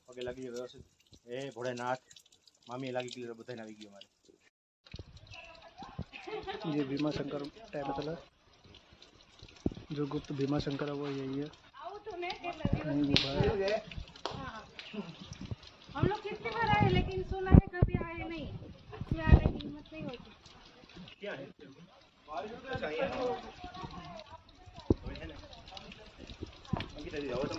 પગે લાગી ગયો વ્યવસ્થિત. એ ભોળેનાથ મામી લાગી ગઈ, બધાને આવી ગયો મારે. ये भीमा शंकर टाइम चला जो गुप्त भीमा शंकर है वो यही है। हम लोग कितनी बार आए लेकिन सुना है कभी आए नहीं, यहाँ आने की हिम्मत नहीं होती। क्या है अंकिता जी, आओ तुम